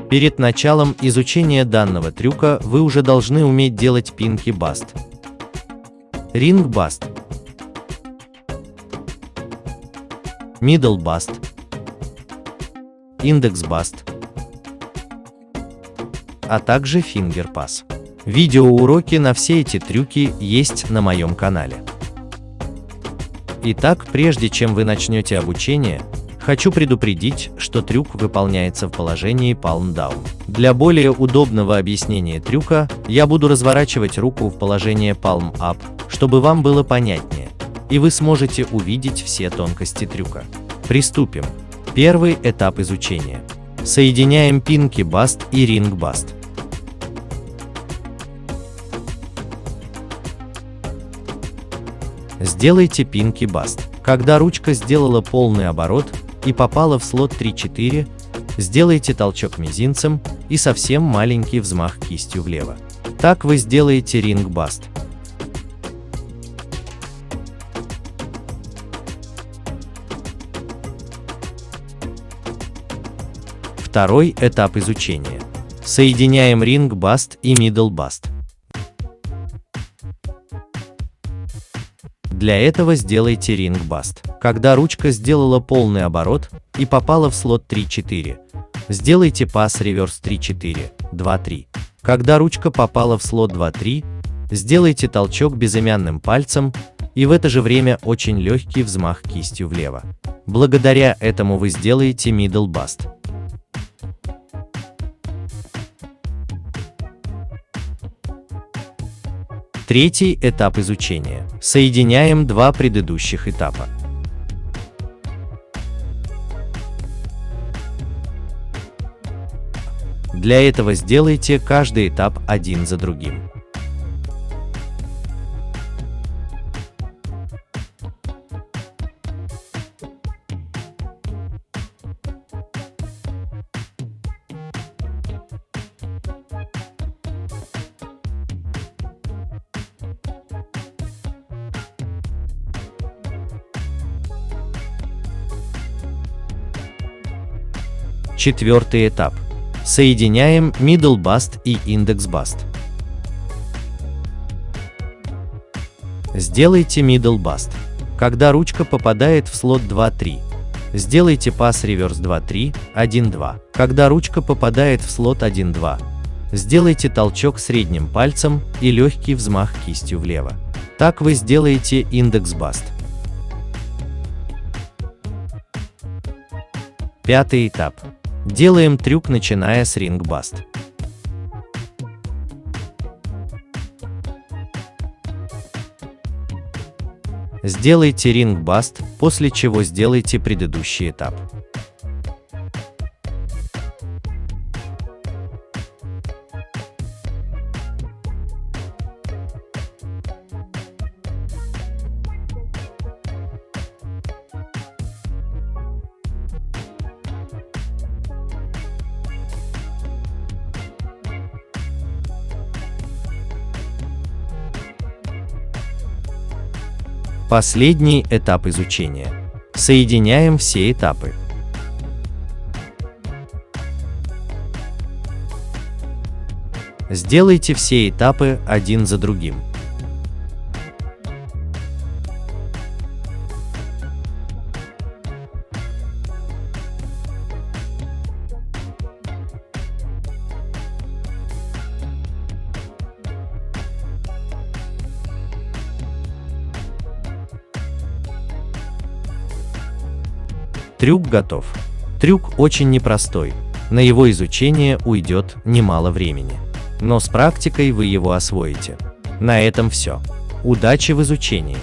Перед началом изучения данного трюка вы уже должны уметь делать пинки баст, ринг баст, middle баст, индекс баст, а также фингер пас. Видеоуроки на все эти трюки есть на моем канале. Итак, прежде чем вы начнете обучение, хочу предупредить, что трюк выполняется в положении palm down. Для более удобного объяснения трюка я буду разворачивать руку в положение palm up, чтобы вам было понятнее, и вы сможете увидеть все тонкости трюка. Приступим. Первый этап изучения. Соединяем пинки баст и ринг баст. Сделайте пинки баст. Когда ручка сделала полный оборот и попала в слот 3-4, сделайте толчок мизинцем и совсем маленький взмах кистью влево. Так вы сделаете ринг баст. Второй этап изучения. Соединяем ринг баст и middle баст. Для этого сделайте ринг баст. Когда ручка сделала полный оборот и попала в слот 3-4, сделайте пас реверс 3-4, 2-3. Когда ручка попала в слот 2-3, сделайте толчок безымянным пальцем и в это же время очень легкий взмах кистью влево. Благодаря этому вы сделаете middle баст. Третий этап изучения. Соединяем два предыдущих этапа. Для этого сделайте каждый этап один за другим. Четвертый этап. Соединяем middle баст и индекс баст. Сделайте middle баст. Когда ручка попадает в слот 2-3, сделайте пас реверс 2-3, 1-2. Когда ручка попадает в слот 1-2, сделайте толчок средним пальцем и легкий взмах кистью влево. Так вы сделаете индекс баст. Пятый этап. Делаем трюк, начиная с ринг баст. Сделайте ринг баст, после чего сделайте предыдущий этап. Последний этап изучения. Соединяем все этапы. Сделайте все этапы один за другим. Трюк готов. Трюк очень непростой, на его изучение уйдет немало времени. Но с практикой вы его освоите. На этом все. Удачи в изучении!